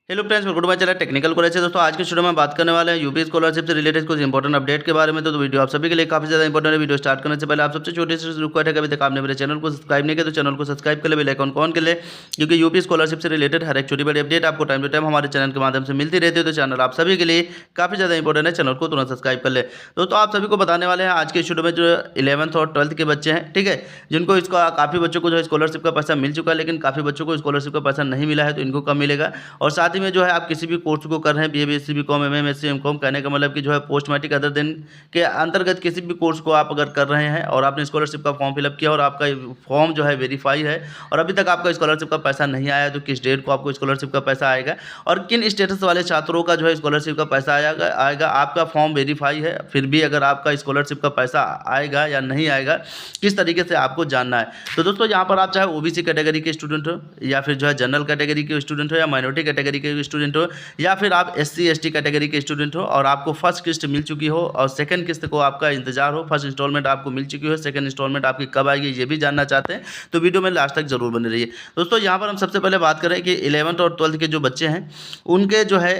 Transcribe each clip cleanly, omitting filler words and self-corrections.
Hello friends, welcome to my channel technical college है। दोस्तों आज के वीडियो में बात करने वाले हैं यूपी स्कॉलरशिप से रिलेटेड कुछ इंपॉर्टेंट अपडेट के बारे में। तो वीडियो आप सभी के लिए काफी ज्यादा इंपॉर्टेंट है। वीडियो स्टार्ट करने से पहले आप सबसे छोटी सी रिक्वेस्ट है कि अभी तक आपने मेरे चैनल को सब्सक्राइब नहीं किया तो चैनल को सब्सक्राइब कर ले, बेल आइकन ऑन कर ले, क्योंकि यूपी स्कॉलरशिप से रिलेटेड हर एक छोटी बड़ी अपडेट आपको टाइम टू टाइम हमारे चैनल के माध्यम से मिलती रहती है। तो चैनल आप सभी के लिए काफी ज्यादा इंपॉर्टेंट है, चैनल को तुरंत सब्सक्राइब कर ले। दोस्तों आप सभी को बताने वाले हैं आज के वीडियो में जो 11th और 12th के बच्चे हैं, ठीक है, जिनको इसका काफी बच्चों को जो है स्कॉलरशिप का पैसा मिल चुका है, लेकिन काफी बच्चों को स्कॉलरशिप का पैसा नहीं मिला है, तो इनको कब मिलेगा। और साथ ही में जो है आप किसी भी कोर्स को कर रहे हैं, BA BSc BCom MA MSc MCom, कहने का मतलब कि जो है पोस्ट मैट्रिक अदर दिन के अंतर्गत किसी भी कोर्स को आप अगर कर रहे हैं और आपने स्कॉलरशिप का फॉर्म फिलअप किया और आपका फॉर्म जो है वेरीफाई है और अभी तक आपका स्कॉलरशिप का पैसा नहीं आया, तो किस डेट को आपको स्कॉलरशिप का पैसा आएगा और किन स्टेटस वाले छात्रों का जो है स्कॉलरशिप का पैसा आएगा। आपका फॉर्म वेरीफाई है, फिर भी अगर आपका स्कॉलरशिप का पैसा आएगा या नहीं आएगा, किस तरीके से आपको जानना है। तो दोस्तों यहाँ पर आप चाहे ओबीसी कैटेगरी के स्टूडेंट हो या फिर जो है जनरल कैटेगरी के स्टूडेंट हो या माइनॉरिटी कैटेगरी के स्टूडेंट हो या फिर आप एससी एसटी कैटेगरी के स्टूडेंट हो और आपको फर्स्ट किस्त मिल चुकी हो और सेकंड किस्त को आपका इंतजार हो, फर्स्ट इंस्टॉलमेंट आपको मिल चुकी हो, सेकंड इंस्टॉलमेंट आपकी कब आएगी ये भी जानना चाहते हैं, तो वीडियो में लास्ट तक जरूर बने रहिए। दोस्तों यहाँ पर हम सबसे पहले बात करें कि 11th और 12th के जो बच्चे हैं उनके जो है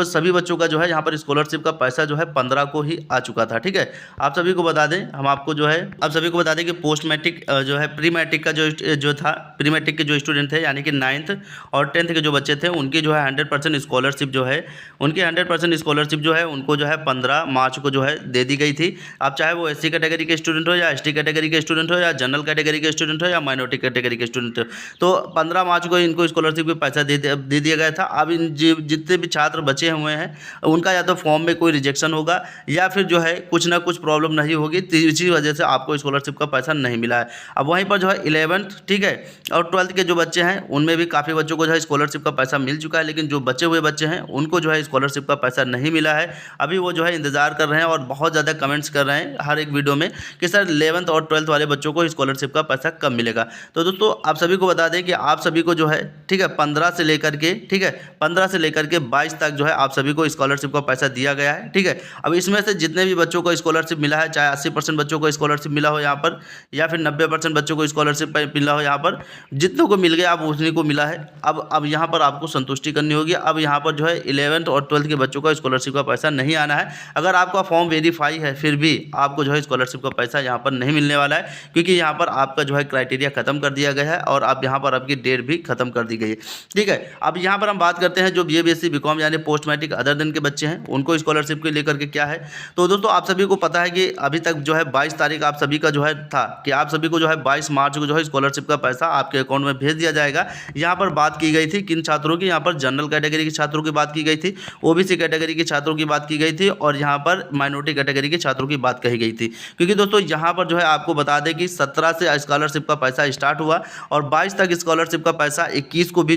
सभी बच्चों का जो है यहाँ पर स्कॉलरशिप का पैसा जो है 15 को ही आ चुका था। ठीक है, आप सभी को बता दें, हम आपको जो है आप सभी को बता दें कि पोस्ट मैट्रिक जो है प्री मैट्रिक का जो था, प्री मैट्रिक के जो स्टूडेंट थे यानी कि 9th और 10th के जो बच्चे थे उनकी जो है 100% स्कॉलरशिप जो है उनकी 100% स्कॉलरशिप जो है उनको जो है 15 मार्च को जो है दे दी गई थी। आप चाहे वो एससी कैटेगरी के स्टूडेंट हो या एसटी कैटेगरी के स्टूडेंट हो या जनरल कैटेगरी के स्टूडेंट हो या माइनॉरिटी कैटेगरी के स्टूडेंट हो, तो 15 मार्च को इनको स्कॉलरशिप का पैसा दे दिया गया था। अब इन जितने भी छात्र बचे हुए हैं उनका या तो फॉर्म में कोई रिजेक्शन होगा या फिर जो है कुछ ना कुछ प्रॉब्लम नहीं होगी, तो इसी वजह से आपको स्कॉलरशिप का पैसा नहीं मिला है। अब वहीं पर जो है 11th, ठीक है, और 12th के जो बच्चे हैं उनमें भी काफ़ी बच्चों को जो है स्कॉलरशिप का पैसा मिल चुका है, लेकिन जो बचे हुए बच्चे हैं उनको जो है स्कॉलरशिप का पैसा नहीं मिला है। अभी वो जो है इंतजार कर रहे हैं और बहुत ज़्यादा कमेंट्स कर रहे हैं हर एक वीडियो में कि सर 11th और 12th वाले बच्चों को स्कॉलरशिप का पैसा कब मिलेगा। तो दोस्तों आप सभी को बता दें कि आप सभी को जो है, ठीक है, 15 से लेकर के, ठीक है, 15 से लेकर के 22 तक जो है आप सभी को स्कॉलरशिप का पैसा दिया गया है। ठीक है, अब इसमें से जितने भी बच्चों को स्कॉलरशिप मिला है, चाहे 80% बच्चों को स्कॉलरशिप मिला हो यहाँ पर या फिर 90% बच्चों को स्कॉलरशिप मिला हो, यहाँ पर जितनों को मिल गया अब उतने को मिला है। अब यहाँ पर आपको संतुष्टि करनी होगी। अब यहाँ पर जो है 11th और 12th के बच्चों को स्कॉलरशिप का पैसा नहीं आना है। अगर आपका फॉर्म वेरीफाई है फिर भी आपको जो है स्कॉलरशिप का पैसा यहाँ पर नहीं मिलने वाला है, क्योंकि यहाँ पर आपका जो है क्राइटेरिया खत्म कर दिया गया है और आप यहाँ पर आपकी डेट भी खत्म कर दी गई है। ठीक है, अब यहाँ पर हम बात करते हैं जो बीए बीएससी बीकॉम यानी पोस्ट मैट्रिक अदर दिन के बच्चे हैं उनको स्कॉलरशिप को लेकर के क्या है। तो दोस्तों आप सभी को पता है कि अभी तक जो है 22 तारीख आप सभी का जो है था कि आप सभी को जो है 22 मार्च को जो है स्कॉलरशिप का पैसा आपके अकाउंट में भेज दिया जाएगा। यहाँ पर बात की गई थी किन छात्रों की, यहाँ पर जनरल कैटेगरी के छात्रों की बात की गई थी, ओबीसी कैटेगरी के छात्रों की बात की गई थी और यहाँ पर माइनॉरिटी कैटेगरी के छात्रों की बात कही गई थी। क्योंकि दोस्तों यहाँ पर जो है आपको बता दें कि 17 से स्कॉलरशिप का पैसा स्टार्ट हुआ और 22 तक स्कॉलरशिप का पैसा 21 को भी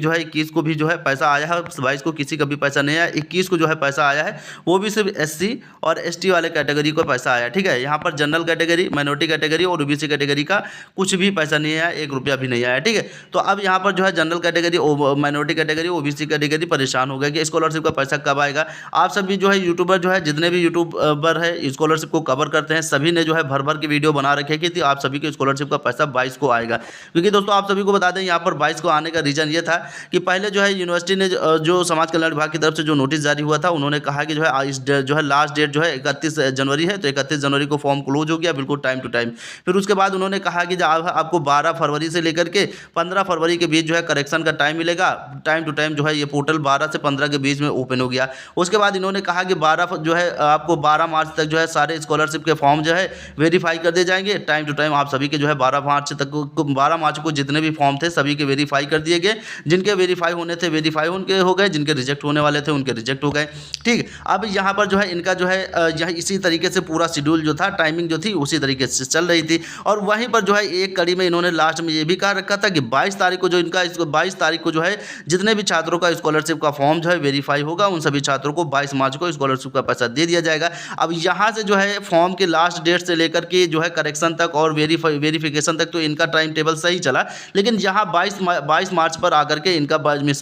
जो है पैसा आया है। 22 को किसी का भी पैसा नहीं आया, 21 को जो है पैसा आया है, वो भी सिर्फ एससी और एसटी वाले कैटेगरी को पैसा आया। ठीक है, यहाँ पर जनरल कैटेगरी, माइनॉरिटी कैटेगरी और ओबीसी कैटेगरी का कुछ भी पैसा नहीं आया, 1 रुपया भी नहीं आया। ठीक है, तो अब यहाँ पर जो है general category, minority category, OBC category परेशान हो गया कि स्कॉलरशिप का पैसा कब आएगा। आप सभी जो है यूट्यूबर जो है, जितने भी यूट्यूबर है स्कॉलरशिप को कवर करते हैं, सभी ने जो है भर भर के वीडियो बना रखे कि आप सभी के स्कॉलरशिप का पैसा 22 को आएगा। क्योंकि दोस्तों आप सभी को बता दें यहाँ पर 22 को आने का रीजन ये था कि पहले जो है यूनिवर्सिटी ने जो समाज कल्याण विभाग की तरफ से जो नोटिस जारी हुआ था, उन्होंने कहा कि जो है लास्ट डेट जो है 31 जनवरी है, तो 31 जनवरी को फॉर्म क्लोज हो गया बिल्कुल टाइम टू टाइम। फिर उसके बाद उन्होंने कहा कि आपको 12 फरवरी से लेकर के 15 फरवरी के बीच जो है करेक्शन का टाइम मिलेगा। टाइम टू टाइम जो है ये पोर्टल 12 से 15 के बीच में ओपन हो गया। उसके बाद इन्होंने कहा कि 12 जो है आपको 12 मार्च तक जो है सारे स्कॉलरशिप के फॉर्म जो है वेरीफाई कर दिए जाएंगे। टाइम टू टाइम आप सभी के जो है 12 मार्च को जितने भी फॉर्म थे सभी के वेरीफाई कर दिए गए। जिनके वेरीफाई होने थे वेरीफाई उनके हो गए, जिनके रिजेक्ट होने वाले थे उनके रिजेक्ट हो गए। ठीक, अब यहाँ पर जो है इनका जो है यहाँ इसी तरीके से पूरा शेड्यूल जो था, टाइमिंग जो थी उसी तरीके से चल रही थी। और वहीं पर जो है एक कड़ी में इन्होंने लास्ट में ये भी कहा रखा था कि 22 तारीख को जो इनका 22 तारीख को जो है जितने भी छात्रों का स्कॉलरशिप का फॉर्म जो है वेरीफाई होगा उन सभी छात्रों को 22 मार्च को स्कॉलरशिप का पैसा दे दिया जाएगा। अब यहाँ से जो है फॉर्म के लास्ट डेट से लेकर के जो है करेक्शन तक और वेरिफिकेशन तक तो इनका टाइम टेबल सही चला, लेकिन यहाँ 22 मार्च पर आकर के इनका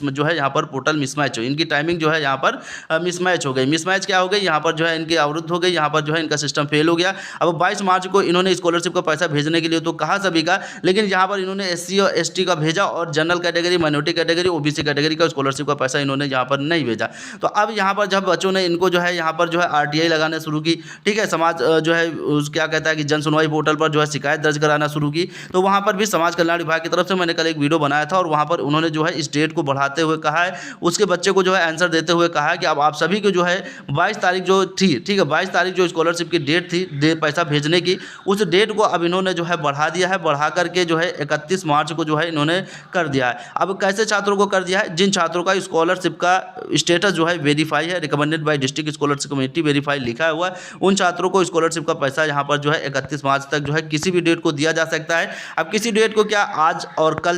जो है यहाँ पर पोर्टल मिसमैच हो, इनकी टाइमिंग जो है यहाँ पर मिसमैच हो गई। मिसमैच क्या हो गई, यहाँ पर जो है इनकी अवरुद्ध हो गई, यहाँ पर जो है इनका सिस्टम फेल हो गया। अब 22 मार्च को इन्होंने स्कॉलरशिप का पैसा भेजने के लिए तो कहा सभी का, लेकिन यहाँ पर इन्होंने एससी और एसटी का भेजा और general category, minority category, OBC category का स्कॉलरशिप स्कॉलरशिप का पैसा इन्होंने यहाँ पर नहीं भेजा। तो अब यहाँ पर जब बच्चों ने इनको जो है यहाँ पर जो है RTI लगाना शुरू की, ठीक है, समाज जो है उस क्या कहता है कि जन सुनवाई पोर्टल पर जो है शिकायत दर्ज कराना शुरू की। तो वहाँ पर भी समाज कल्याण विभाग की तरफ से मैंने कल एक वीडियो बनाया था और वहाँ पर उन्होंने जो है इस डेट को बढ़ाते हुए कहा है, उसके बच्चे को जो है आंसर देते हुए कहा है कि अब आप सभी को जो है 22 तारीख जो थी, ठीक है, 22 तारीख जो स्कॉलरशिप की डेट थी पैसा भेजने की, उस डेट को अब इन्होंने जो है बढ़ा दिया है, बढ़ा करके जो है 31 मार्च को जो है इन्होंने कर दिया है। अब कैसे छात्रों को कर दिया है? जिन छात्रों का स्कॉलरशिप का स्टेटस जो है वेरीफाई है, recommended by district scholarship committee verify लिखा हुआ है, उन छात्रों को स्कॉलरशिप का पैसा यहाँ पर जो है 31 मार्च तक जो है किसी भी डेट को दिया जा सकता है। अब किसी डेट को क्या, आज और कल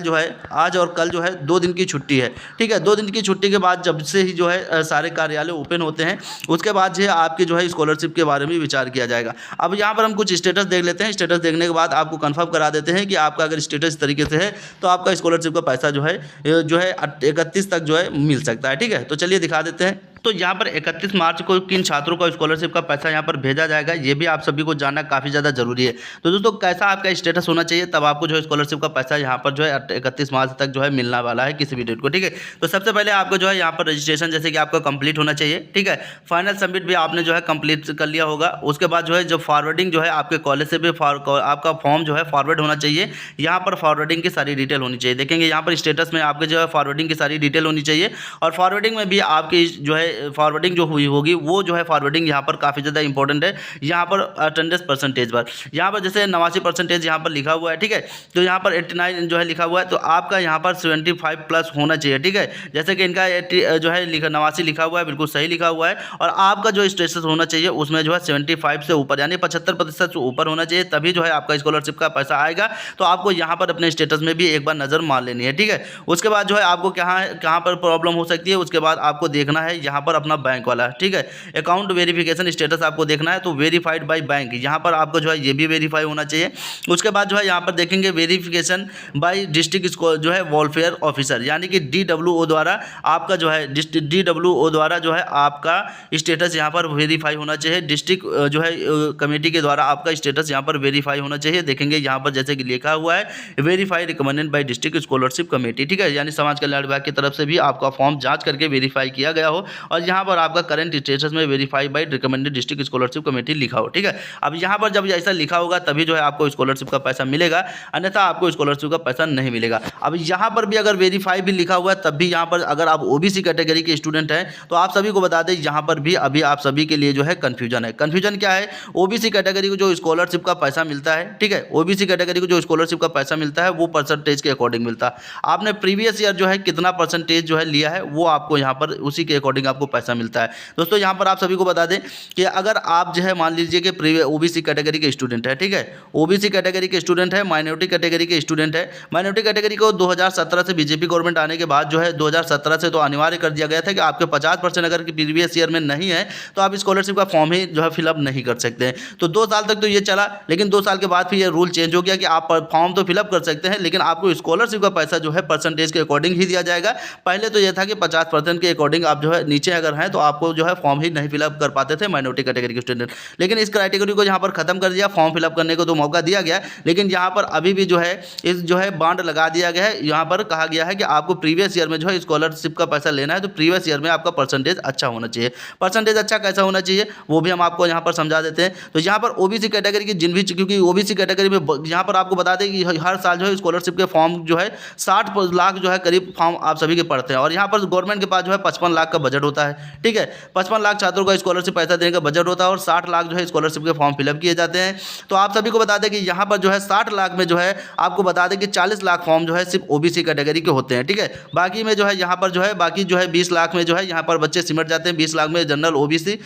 जो है 2 दिन की छुट्टी है, ठीक है, 2 दिन की छुट्टी के बाद जब से ही जो है सारे कार्यालय ओपन होते हैं, उसके बाद जो है आपके जो है स्कॉलरशिप के बारे में विचार किया जाएगा। अब यहाँ पर हम कुछ स्टेटस देख लेते हैं। स्टेटस देखने के बाद आपको कंफर्म करा देते हैं कि आपका अगर स्टेटस इस तरीके से है तो आपका स्कॉलरशिप का पैसा जो है 31 तक जो है मिल सकता है, ठीक है। तो चलिए दिखा देते हैं। तो यहाँ पर 31 मार्च को किन छात्रों को स्कॉलरशिप का पैसा यहाँ पर भेजा जाएगा, ये भी आप सभी को जानना काफ़ी ज़्यादा जरूरी है। तो दोस्तों कैसा आपका स्टेटस होना चाहिए, तब आपको जो है स्कॉलरशिप का पैसा यहाँ पर जो है 31 मार्च तक जो है मिलने वाला है किसी भी डेट को, ठीक है। तो सबसे पहले आपको जो है यहाँ पर रजिस्ट्रेशन जैसे कि आपका कंप्लीट होना चाहिए, ठीक है। फाइनल सबमिट भी आपने जो है कंप्लीट कर लिया होगा। उसके बाद जो है जो फॉरवर्डिंग जो है आपके कॉलेज से भी आपका फॉर्म जो है फॉरवर्ड होना चाहिए। यहाँ पर फॉरवर्डिंग की सारी डिटेल होनी चाहिए। देखेंगे यहाँ पर स्टेटस में आपके जो है फॉरवर्डिंग की सारी डिटेल होनी चाहिए और फॉरवर्डिंग में भी आपकी जो है फॉरवर्डिंग जो हुई होगी वो जो है फॉरवर्डिंग यहाँ पर काफ़ी ज़्यादा इंपॉर्टेंट है। यहाँ पर अटेंडेंस परसेंटेज पर यहाँ पर जैसे 89% यहाँ पर लिखा हुआ है, ठीक है। तो यहाँ पर 89 जो है लिखा हुआ है, तो आपका यहाँ पर 75 प्लस होना चाहिए, ठीक है। जैसे कि इनका जो है 89 लिखा हुआ है, बिल्कुल सही लिखा हुआ है। और आपका जो स्टेटस होना चाहिए उसमें जो है 75 से ऊपर यानी 75% से ऊपर होना चाहिए, तभी जो है आपका स्कॉलरशिप का पैसा आएगा। तो आपको यहाँ पर अपने स्टेटस में भी एक बार नज़र मार लेनी है, ठीक है। उसके बाद जो है आपको कहाँ पर प्रॉब्लम हो सकती है, उसके बाद आपको देखना है यहाँ पर अपना बैंक वाला, ठीक है। अकाउंट वेरिफिकेशन स्टेटस आपको देखना है, तो वेरीफाइड बाय बैंक यहाँ पर आपको जो है ये भी वेरीफाई होना चाहिए। उसके बाद जो है यहाँ पर देखेंगे वेरिफिकेशन बाय डिस्ट्रिक्ट जो है वेलफेयर ऑफिसर यानी कि DWO द्वारा आपका जो है DWO द्वारा जो है आपका स्टेटस यहाँ पर वेरीफाई होना चाहिए। डिस्ट्रिक्ट जो है कमेटी के द्वारा आपका स्टेटस यहाँ पर वेरीफाई होना चाहिए। देखेंगे यहाँ पर जैसे कि लिखा हुआ है verify recommended by district scholarship committee, ठीक है, यानी समाज कल्याण विभाग की तरफ से भी आपका फॉर्म जांच करके वेरीफाई किया गया हो और यहाँ पर आपका करंट स्टेटस में verify by recommended district scholarship committee लिखा हो, ठीक है। अब यहाँ पर जब ऐसा लिखा होगा तभी जो है आपको स्कॉलरशिप का पैसा मिलेगा, अन्यथा आपको स्कॉलरशिप का पैसा नहीं मिलेगा। अब यहाँ पर भी अगर वेरीफाई भी लिखा हुआ है तब भी यहाँ पर अगर आप OBC कैटेगरी के स्टूडेंट हैं तो आप सभी को बता दें यहाँ पर भी अभी आप सभी के लिए जो है कन्फ्यूजन है। कन्फ्यूजन क्या है, OBC कैटेगरी को जो स्कॉलरशिप का पैसा मिलता है, ठीक है, OBC कैटेगरी को जो स्कॉलरशिप का पैसा मिलता है वो परसेंटेज के अकॉर्डिंग मिलता है। आपने प्रीवियस ईयर जो है कितना परसेंटेज जो है लिया है वो आपको यहाँ पर उसी के अकॉर्डिंग आपको पैसा मिलता है। दोस्तों यहाँ पर आप सभी को बता दें कि अगर आप जो है मान लीजिए कि OBC कैटेगरी के स्टूडेंट है, ठीक है, OBC कैटेगरी के स्टूडेंट है, माइनॉरिटी कैटेगरी के स्टूडेंट है। माइनॉरिटी कैटेगरी को 2017 से बीजेपी गवर्नमेंट आने के बाद जो है 2017 से तो अनिवार्य कर दिया गया था कि आपके 50% अगर प्रीवियस ईयर में नहीं है तो आप स्कॉलरशिप का फॉर्म ही जो है फिलअप नहीं कर सकते हैं। तो 2 साल तक तो ये चला, लेकिन 2 साल के बाद फिर ये रूल चेंज हो गया कि आप फॉर्म तो फिलअप कर सकते हैं लेकिन आपको स्कॉलरशिप का पैसा जो है परसेंटेज के अकॉर्डिंग ही दिया जाएगा। पहले तो ये था कि 50% के अकॉर्डिंग आप जो है नीचे अगर हैं तो आपको जो है फॉर्म ही नहीं फिलअप कर पाते थे माइनॉरिटी कैटेगरी के स्टूडेंट, लेकिन इस कैटेगरी को यहाँ पर खत्म कर दिया। फॉर्म फिलअप करने को तो मौका दिया गया, लेकिन यहाँ पर अभी भी जो है इस जो है बांड लगा दिया गया है। यहाँ पर कहा गया है कि आपको प्रीवियस ईयर में जो है स्कॉलरशिप का पैसा लेना है तो प्रीवियस ईयर में आपका परसेंटेज अच्छा होना चाहिए। परसेंटेज अच्छा कैसा होना चाहिए वो भी हम आपको यहाँ पर समझा देते हैं। तो यहाँ पर OBC कैटेगरी की जिन भी, क्योंकि OBC कैटेगरी में यहाँ पर आपको बता दें कि हर साल जो है स्कॉलरशिप के फॉर्म जो है 60 लाख जो है करीब फॉर्म आप सभी के पड़ते हैं और यहाँ पर गवर्नमेंट के पास जो है 55 लाख का बजट होता है, ठीक है। 55 लाख छात्रों का स्कॉलरशिप पैसा देने का बजट होता है और 60 लाख जो है स्कॉलरशिप के फॉर्म फिलअप किए जाते हैं। तो आप सभी को बता दें कि यहाँ पर जो है 60 लाख में जो है आपको बता दें कि 40 लाख फॉर्म जो है सिर्फ OBC कैटेगरी के होते हैं, ठीक है। बाकी में जो है यहाँ पर जो है बाकी जो है 20 लाख में जो है यहाँ पर बच्चे सिमट जाते हैं। 20 लाख में general OBC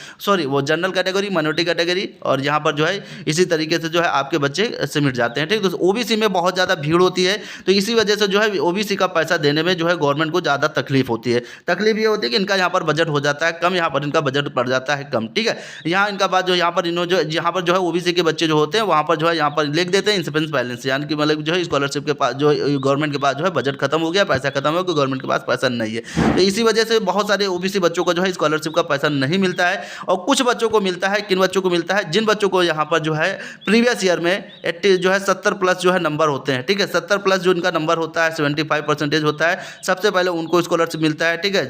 general category, minority category और यहाँ पर जो है इसी तरीके से जो है आपके बच्चे सिमट जाते हैं, ठीक। तो OBC में बहुत ज़्यादा भीड़ होती है तो इसी वजह से जो है OBC का पैसा देने में जो है गवर्नमेंट को ज़्यादा तकलीफ होती है। तकलीफ ये होती है कि इनका यहाँ पर बजट बजट हो जाता है कम, यहाँ पर इनका बजट पड़ जाता है कम। ठीक है, यहाँ इनका बात जो यहाँ पर यहाँ पर जो है ओबीसी के बच्चे जो होते हैं वहाँ पर जो है यहाँ पर लिख देते हैं इंसफिशिएंट बैलेंस, यानी कि मतलब जो है स्कॉलरशिप के पास जो गवर्नमेंट के पास जो है बजट खत्म हो गया, पैसा खत्म हो गया, गवर्नमेंट के पास पैसा नहीं है। तो इसी वजह से बहुत सारे ओबीसी बच्चों को जो है स्कॉलरशिप का पैसा नहीं मिलता है। और कुछ बच्चों को मिलता है, किन बच्चों को मिलता है, जिन बच्चों को यहाँ पर जो है प्रीवियस ईयर में 80 जो है 70 प्लस जो है नंबर होते हैं। ठीक है, 70 प्लस जो इनका नंबर होता है 75% होता है, सबसे पहले उनको स्कॉलरशिप मिलता है। ठीक है,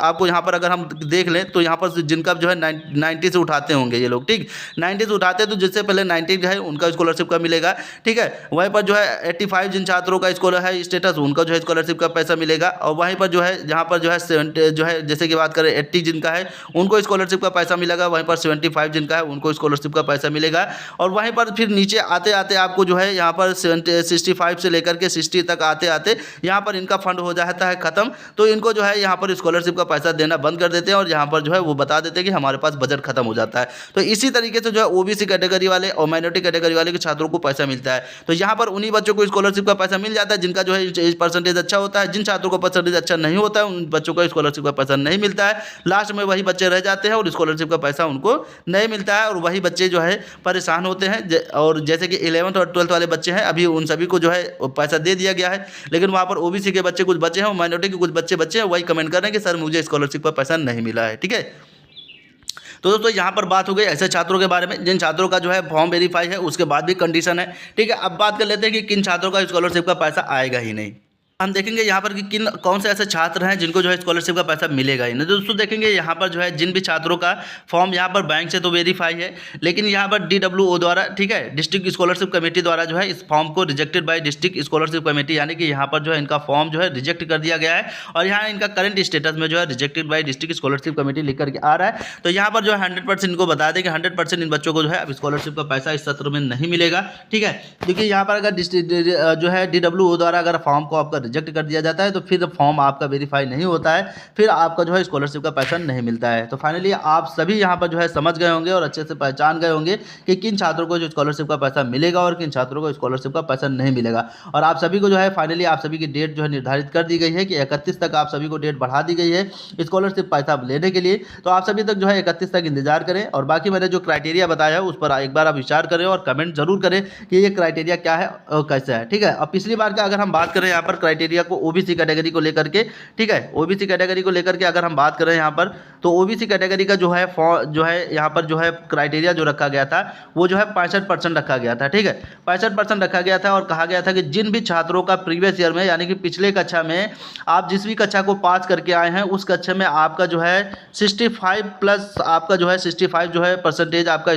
आपको यहाँ पर अगर हम देख लें तो यहाँ पर जिनका जो है 90 से उठाते होंगे ये लोग, ठीक 90 से उठाते हैं तो जिससे पहले 90 है उनका स्कॉलरशिप का मिलेगा। ठीक है, वहीं पर जो है 85 जिन छात्रों का स्कॉलर है स्टेटस उनका जो है स्कॉलरशिप का पैसा मिलेगा। और वहीं पर जो है जहाँ पर जो है 70 जो है जैसे कि बात करें 80 जिनका है उनको स्कॉलरशिप का पैसा मिलेगा, वहीं पर 75 जिनका है उनको स्कॉलरशिप का पैसा मिलेगा। और वहीं पर फिर नीचे आते आते आपको जो है यहाँ पर 65 से लेकर के 60 तक आते आते यहाँ पर इनका फंड हो जाता है ख़त्म, तो इनको जो है यहाँ पर स्कॉलरशिप का पैसा देना बंद कर देते हैं और यहाँ पर जो है वो बता देते हैं कि हमारे पास बजट खत्म हो जाता है। तो इसी तरीके से जो है ओबीसी कैटेगरी वाले और माइनॉरिटी कैटेगरी वाले के छात्रों को पैसा मिलता है। तो यहाँ पर उन्हीं बच्चों को स्कॉलरशिप का पैसा मिल जाता है जिनका जो है परसेंटेज अच्छा होता है। जिन छात्रों का परसेंटेज अच्छा नहीं होता है उन बच्चों को स्कॉलरशिप का पैसा नहीं मिलता है। लास्ट में वही बच्चे रह जाते हैं और स्कॉलरशिप का पैसा उनको नहीं मिलता है और वही बच्चे जो है परेशान होते हैं। और जैसे कि 11th और 12th वाले बच्चे हैं अभी उन सभी को जो है पैसा दे दिया गया है, लेकिन वहाँ पर ओबीसी के बच्चे कुछ बच्चे हैं और माइनॉरिटी के कुछ बच्चे हैं वही कमेंट कर रहे हैं कि सर मुझे स्कॉलरशिप का पैसा नहीं मिला है। ठीक है, तो दोस्तों यहाँ पर बात हो गई ऐसे छात्रों के बारे में जिन छात्रों का जो है फॉर्म वेरीफाई है उसके बाद भी कंडीशन है। ठीक है, अब बात कर लेते हैं कि किन छात्रों का स्कॉलरशिप का पैसा आएगा ही नहीं। हम देखेंगे यहाँ पर कि कौन से ऐसे छात्र हैं जिनको जो है स्कॉलरशिप का पैसा मिलेगा ही नहीं। दोस्तों देखेंगे यहाँ पर जो है जिन भी छात्रों का फॉर्म यहाँ पर बैंक से तो वेरीफाई है, लेकिन यहाँ पर DWO द्वारा, ठीक है, डिस्ट्रिक्ट स्कॉलरशिप कमेटी द्वारा जो है इस फॉर्म को rejected by district scholarship committee, यानी कि यहाँ पर जो है इनका फॉर्म जो है रिजेक्ट कर दिया गया है और यहाँ इनका करंट स्टेटस में जो है rejected by district scholarship committee लिख करके आ रहा है। तो यहाँ पर जो है 100% इनको बता दें कि 100% इन बच्चों को जो है अब स्कॉलरशिप का पैसा इस सत्र में नहीं मिलेगा। ठीक है, क्योंकि यहाँ पर अगर जो है DWO द्वारा अगर फॉर्म को आपका रिजेक्ट कर दिया जाता है तो फिर फॉर्म आपका वेरीफाई नहीं होता है, फिर आपका जो है स्कॉलरशिप का पैसा नहीं मिलता है। तो फाइनली आप सभी यहाँ पर जो है समझ गए होंगे और अच्छे से पहचान गए होंगे कि किन छात्रों को जो स्कॉलरशिप का पैसा मिलेगा और किन छात्रों को स्कॉलरशिप का पैसा नहीं मिलेगा। और आप सभी को जो है फाइनली आप सभी की डेट जो है निर्धारित कर दी गई है कि 31 तक आप सभी को डेट बढ़ा दी गई है स्कॉलरशिप पैसा लेने के लिए। तो आप सभी तक जो है 31 तक इंतजार करें और बाकी मैंने जो क्राइटेरिया बताया है उस पर एक बार आप विचार करें और कमेंट जरूर करें कि ये क्राइटेरिया क्या है और कैसा है। ठीक है, अब पिछली बार का अगर हम बात करें यहाँ पर क्राइटेरिया को ओबीसी कैटेगरी को लेकर के, ठीक है, ओबीसी कैटेगरी को लेकर के अगर हम बात करें यहाँ पर तो ओबीसी कैटेगरी का जो है यहाँ पर जो है क्राइटेरिया जो रखा गया था वो जो है 65% रखा गया था। ठीक है, 65% रखा गया था और कहा गया था कि जिन भी छात्रों का प्रीवियस ईयर में यानी कि पिछले कक्षा में आप जिस भी कक्षा को पास करके आए हैं उस कक्षा में आपका जो है 65 प्लस आपका जो है 65 जो है परसेंटेज आपका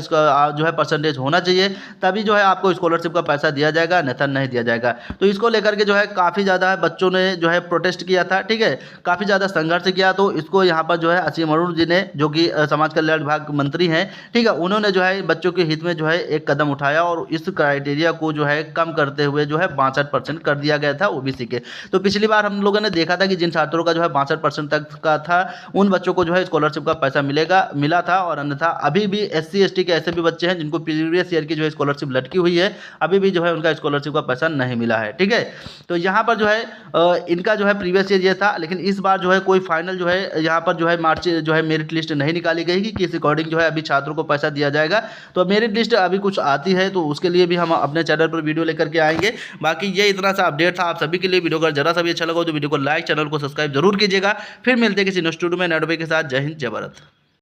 जो है परसेंटेज होना चाहिए, तभी जो है आपको स्कॉलरशिप का पैसा दिया जाएगा, अन्यथा नहीं दिया जाएगा। तो इसको लेकर के जो है काफ़ी ज़्यादा बच्चों ने जो है प्रोटेस्ट किया था। ठीक है, काफ़ी ज़्यादा संघर्ष किया। तो इसको यहाँ पर जो है असीम अरुण जी ने, जो कि समाज कल्याण विभाग मंत्री हैं, ठीक है, उन्होंने जो है बच्चों के हित में जो है एक कदम उठाया और इस क्राइटेरिया को जो है कम करते हुए जो है 62% कर दिया गया था ओबीसी के। तो पिछली बार हम लोगों ने देखा था कि जिन छात्रों का जो है 62% तक का था उन बच्चों को जो है स्कॉलरशिप का पैसा मिला था और अन्यथा अभी भी SC ST के ऐसे भी बच्चे हैं जिनको प्रीवियस ईयर की जो है स्कॉलरशिप लटकी हुई है, अभी भी जो है उनका स्कॉलरशिप का पैसा नहीं मिला है। ठीक है, तो यहाँ पर जो है इनका जो है प्रीवियस ईयर ये था, लेकिन इस बार जो है कोई फाइनल जो है यहाँ पर जो है मार्च जो है मेरिट लिस्ट नहीं निकाली गई कि किस अकॉर्डिंग जो है अभी छात्रों को पैसा दिया जाएगा। तो मेरिट लिस्ट अभी कुछ आती है तो उसके लिए भी हम अपने चैनल पर वीडियो लेकर के आएंगे। बाकी ये इतना सा अपडेट था आप सभी के लिए। वीडियो अगर जरा सा भी अच्छा लगा तो वीडियो को लाइक, चैनल को सब्सक्राइब जरूर कीजिएगा। फिर मिलते हैं किसी नेक्स्ट वीडियो में नए टॉपिक के साथ। जय हिंद, जय भारत।